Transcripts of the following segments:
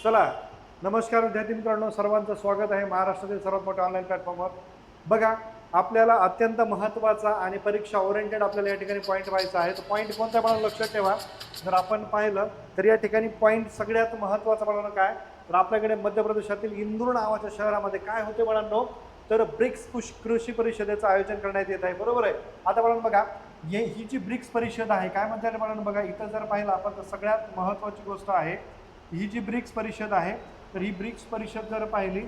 चला, नमस्कार विद्यार्थी मित्रांनो, सर्वांचं स्वागत आहे महाराष्ट्रातील सर्वात मोठ्या ऑनलाईन प्लॅटफॉर्मवर. बघा, आपल्याला अत्यंत महत्त्वाचा आणि परीक्षा ओरिएंटेड आपल्याला या ठिकाणी पॉईंट व्हायचा आहे. तो पॉईंट कोणता मला लक्षात ठेवा. जर आपण पाहिलं तर या ठिकाणी पॉईंट सगळ्यात महत्त्वाचा मला काय, तर आपल्याकडे मध्य प्रदेशातील इंदूर नावाच्या शहरामध्ये काय होते मुलांनो, तर ब्रिक्स कृषी परिषदेचं आयोजन करण्यात येत आहे. बरोबर आहे. आता मुलांनो बघा, ही जी ब्रिक्स परिषद आहे काय म्हणतात मुलांनो, बघा इथं जर पाहिलं आपण तर सगळ्यात महत्त्वाची गोष्ट आहे ही जी ब्रिक्स परिषद आहे. तर ही ब्रिक्स परिषद जर पाहिली,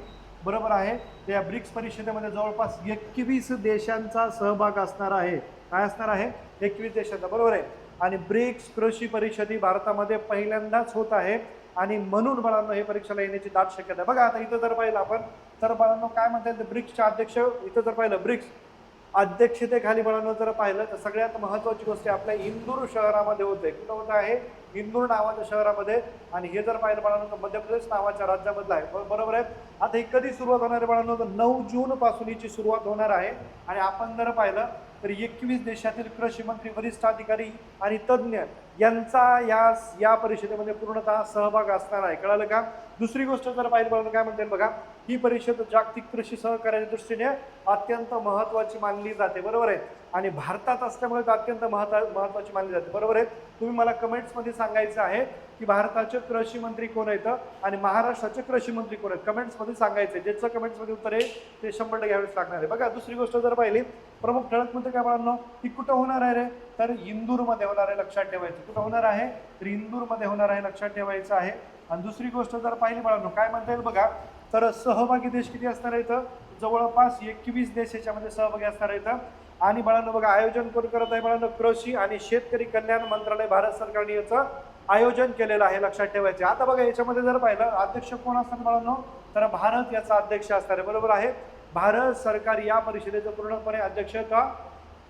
बरोबर आहे, तर या ब्रिक्स परिषदेमध्ये जवळपास 21 देशांचा सहभाग असणार आहे. काय असणार आहे? 21 देशांचा, बरोबर आहे. आणि ब्रिक्स कृषी परिषद ही भारतामध्ये पहिल्यांदाच होत आहे आणि म्हणून बाळांनो हे परीक्षेला येण्याची दाट शक्यता आहे. बघा आता इथं जर पाहिलं आपण तर बाळांनो काय म्हणतात, ब्रिक्सचे अध्यक्ष इथं जर पाहिलं ब्रिक्स अध्यक्षतेखाली बाळांनो जर पाहिलं तर सगळ्यात महत्त्वाची गोष्ट आपल्या इंदूर शहरामध्ये होते. कुठं होत आहे? इंदूर नावाच्या शहरामध्ये. आणि हे जर पाहिलं बाळांनो तर मध्य प्रदेश नावाच्या राज्यामधलं आहे. बरोबर आहे. आता ही कधी सुरुवात होणार आहे बाळांनो, तर 9 जून पासून हिची सुरुवात होणार आहे. आणि आपण जर पाहिलं तर 21 देशातील कृषी मंत्री, वरिष्ठ अधिकारी आणि तज्ज्ञ यांचा या परिषदेमध्ये पूर्णतः सहभाग असणार आहे. कळालं का? दुसरी गोष्ट जर पाहिली बाळांनो काय म्हणते बघा, ही परिषद जागतिक कृषी सहकार्याच्या दृष्टीने अत्यंत महत्त्वाची मानली जाते. बरोबर आहे. आणि भारतात असल्यामुळे अत्यंत महत्त्वाची मानली जाते. बरोबर आहे. तुम्ही मला कमेंट्समध्ये सांगायचं आहे की भारताचे कृषी मंत्री कोण आहेत आणि महाराष्ट्राचे कृषी मंत्री कोण आहेत. कमेंट्समध्ये सांगायचं आहे. ज्याचं कमेंट्समध्ये उत्तर आहे ते 100% घ्यावेच लागणार आहे. बघा दुसरी गोष्ट जर पाहिली, प्रमुख ठळक मुद्दे काय बाळांनो, ती कुठं होणार आहे रे, तर इंदूरमध्ये होणार आहे. लक्षात ठेवायचं. कुठं होणार आहे? तर इंदूरमध्ये होणार आहे. लक्षात ठेवायचं आहे. आणि दुसरी गोष्ट जर पाहिली बाळांनो काय म्हणता येईल बघा, तर सहभागी देश किती असणार आहेत? जवळपास 21 देश याच्यामध्ये सहभागी असणार आहेत. आणि बाळांनो बघा, आयोजन कोण करत आहे बाळांनो, कृषी आणि शेतकरी कल्याण मंत्रालय, भारत सरकारने याचं आयोजन केलेलं आहे. लक्षात ठेवायचे. आता बघा याच्यामध्ये जर पाहिलं अध्यक्ष कोण असतात बाळांनो, तर भारत याचा अध्यक्ष असणार आहे. बरोबर आहे. भारत सरकार या परिषदेचं पूर्णपणे अध्यक्षता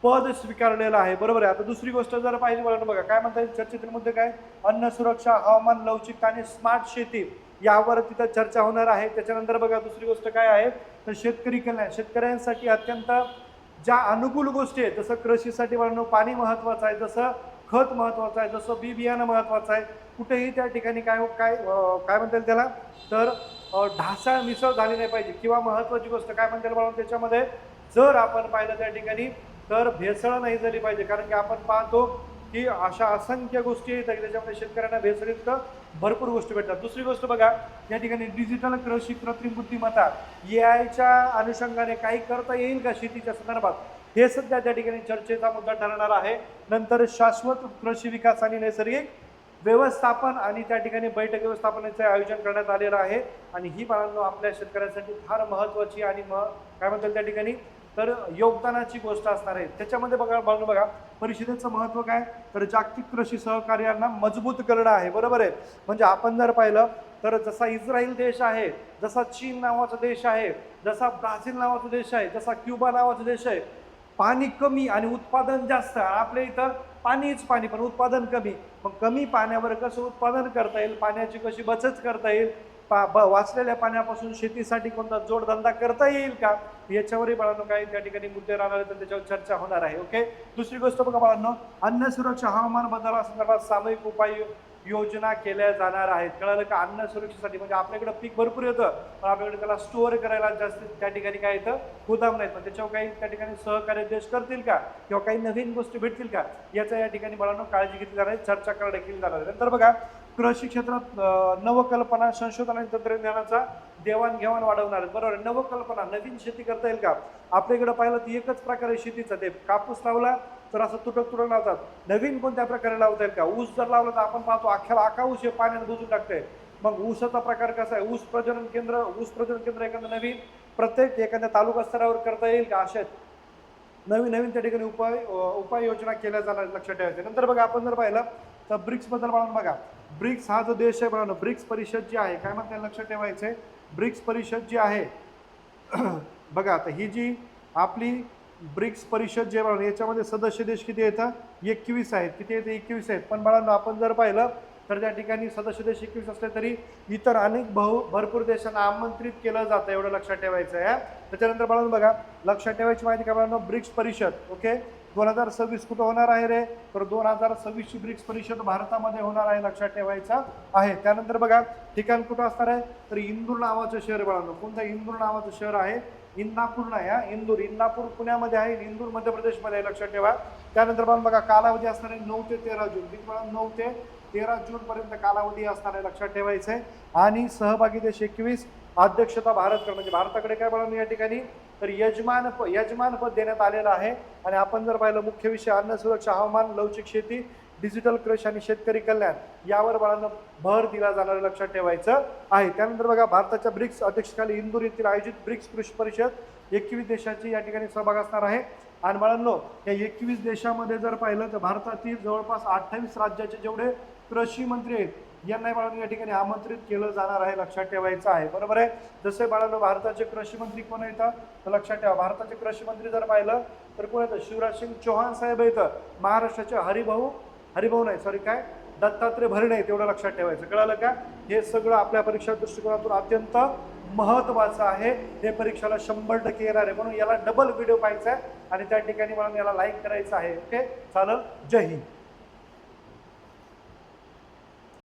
पद स्वीकारलेलं आहे. बरोबर आहे. आता दुसरी गोष्ट जर पाहिली बाळांनो बघा काय म्हणता येईल, चर्चेतील मुद्दे काय, अन्न सुरक्षा, हवामान लवचिकता आणि स्मार्ट शेती यावर तिथं चर्चा होणार आहे. त्याच्यानंतर बघा दुसरी गोष्ट काय आहे, तर शेतकरी कल्याण, शेतकऱ्यांसाठी अत्यंत ज्या अनुकूल गोष्टी आहेत, जसं कृषीसाठी बाळांनो पाणी महत्त्वाचं आहे, जसं खत महत्त्वाचं आहे, जसं बी बियाणं महत्त्वाचं आहे. कुठेही त्या ठिकाणी काय काय काय म्हणता येईल त्याला, तर ढासळ मिसळ झाली नाही पाहिजे. किंवा महत्त्वाची गोष्ट काय म्हणता येईल बाळांनो, त्याच्यामध्ये जर आपण पाहिलं त्या ठिकाणी तर भेसळ नाही झाली पाहिजे. कारण की आपण पाहतो की अशा असंख्य गोष्टी येतात की त्याच्यामध्ये शेतकऱ्यांना भेसळयुक्त भरपूर गोष्टी भेटतात. दुसरी गोष्ट बघा, या ठिकाणी डिजिटल कृषी, कृत्रिम बुद्धिमत्ता, AI अनुषंगाने काही करता येईल का शेतीच्या संदर्भात, हे सध्या त्या ठिकाणी चर्चेचा मुद्दा ठरणार आहे. नंतर शाश्वत कृषी विकास आणि नैसर्गिक व्यवस्थापन आणि त्या ठिकाणी बैठक व्यवस्थापनाचे आयोजन करण्यात आलेलं आहे. आणि ही बाळांनो आपल्या शेतकऱ्यांसाठी फार महत्त्वाची आणि काय म्हणतात त्या ठिकाणी तर योगदानाची गोष्ट असणार आहे. त्याच्यामध्ये बघा परिषदेचं महत्त्व काय, तर जागतिक कृषी सहकार्यांना मजबूत करणं आहे. बरोबर आहे. म्हणजे आपण जर पाहिलं तर जसा इस्रायल देश आहे, जसा चीन नावाचा देश आहे, जसा ब्राझील नावाचा देश आहे, जसा क्युबा नावाचा देश आहे, पाणी कमी आणि उत्पादन जास्त. आपल्या इथं पाणीच पाणी पण उत्पादन कमी. मग कमी पाण्यावर कसं उत्पादन करता येईल, पाण्याची कशी बचत करता येईल, वाचलेल्या पाण्यापासून शेतीसाठी कोणता जोडधंदा करता येईल का, याच्यावरही बाळांनो काही त्या ठिकाणी मुद्दे राहणार तर त्याच्यावर चर्चा होणार आहे. ओके. दुसरी गोष्ट बघा बाळांनो, अन्न सुरक्षा, हवामान बदलासंदर्भात सामूहिक उपाय योजना केल्या जाणार आहेत. कळालं का? अन्न सुरक्षेसाठी म्हणजे आपल्याकडे पीक भरपूर येतं पण आपल्याकडे त्याला स्टोअर करायला जास्त त्या ठिकाणी काय येतं, गोदाम नाहीत. पण त्याच्यावर काही त्या ठिकाणी सहकार्य देश करतील का, किंवा काही नवीन गोष्टी भेटतील का, याचा या ठिकाणी बाळांनो काळजी घेतली जाणार आहे, चर्चा करण्यात केली जाणार आहे. नंतर बघा कृषी क्षेत्रात नवकल्पना, संशोधन आणि तंत्रज्ञानाचा देवाणघेवाण वाढवणार आहेत. बरोबर. नवकल्पना, नवीन शेती करता येईल का. आपल्याकडे पाहिलं तर एकच प्रकारे शेतीचं, ते कापूस लावला तर असं तुटक लावतात. नवीन कोणत्या प्रकारे लावता येईल का. ऊस जर लावला तर आपण पाहतो अख्ख्याला आखा ऊस हे पाण्यात बुजून टाकतंय. मग ऊसाचा प्रकार कसा आहे, ऊस प्रजनन केंद्र एखादं नवीन प्रत्येक एखाद्या तालुका स्तरावर करता येईल का, अशा नवीन त्या ठिकाणी उपाययोजना केल्या जाणार. लक्षात ठेवायचे. नंतर बघा आपण जर पाहिलं तर ब्रिक्स बद्दल बघा, ब्रिक्स हा जो देश आहे बघा, ब्रिक्स परिषद जी आहे काय म्हणते लक्षात ठेवायचे, ब्रिक्स परिषद जी आहे बघा, आता ही जी आपली ब्रिक्स परिषद जे बघा याच्यामध्ये सदस्य देश किती येतात, 21 आहेत. किती येते? 21 आहेत. पण बाळांनो आपण जर पाहिलं तर त्या ठिकाणी सदस्य देश 21 असले तरी इतर अनेक भरपूर देशांना आमंत्रित केलं जातं. एवढं लक्षात ठेवायचं आहे. त्याच्यानंतर बाळांनो बघा लक्षात ठेवायची माहिती का बाळांनो, ब्रिक्स परिषद. ओके. 2026 कुठं होणार आहे रे? तर 2026 ची ब्रिक्स परिषद भारतामध्ये होणार आहे, लक्षात ठेवायचं आहे. त्यानंतर बघा ठिकाण कुठं असणार आहे? तर इंदूर नावाचं शहर बाळांनो. कोणतं? इंदूर नावाचं शहर आहे. इंदापूर नाही हा, इंदापूर पुण्यामध्ये आहे, इंदूर मध्य प्रदेशमध्ये आहे, लक्षात ठेवा. त्यानंतर पण बघा कालावधी असणार आहे 9 ते 13 जून. किती वेळा? 9 ते 13 जून पर्यंत कालावधी असणार आहे, लक्षात ठेवायचं आहे. आणि सहभागी देश 21, अध्यक्षता भारत, म्हणजे भारताकडे काय बघा या ठिकाणी तर यजमानपद देण्यात आलेलं आहे. आणि आपण जर पाहिलं मुख्य विषय अन्न सुरक्षा, हवामान, लवचिक शेती, डिजिटल कृषी आणि शेतकरी कल्याण यावर बाळांनो भर दिला जाणार, लक्षात ठेवायचं आहे. त्यानंतर बघा भारताच्या ब्रिक्स अध्यक्षकाली इंदूर येथील आयोजित ब्रिक्स कृषी परिषद 21 देशाची या ठिकाणी सहभाग असणार आहे. आणि बाळांनो या 21 देशामध्ये जर पाहिलं तर भारतातील जवळपास 28 राज्याचे जेवढे कृषी मंत्री आहेत यांना बाळांनो या ठिकाणी आमंत्रित केलं जाणार आहे, लक्षात ठेवायचं आहे. बरोबर आहे. जसे बाळांनो भारताचे कृषी मंत्री कोण येतं तर लक्षात ठेवा, भारताचे कृषी मंत्री जर पाहिलं तर कोण येतं? शिवराज सिंग चौहान साहेब येतं. महाराष्ट्राचे हरिभाऊ नाही सॉरी काय दत्तात्रय भरणे, तेवढं लक्षात ठेवायचं. कळालं का? हे सगळं आपल्या परीक्षा दृष्टिकोनातून अत्यंत महत्त्वाचं आहे. हे परीक्षेला 100% येणार आहे, म्हणून याला डबल व्हिडिओ पाहायचा आहे आणि त्या ठिकाणी म्हणून याला लाईक करायचं आहे. ओके चालेल. जय हिंद.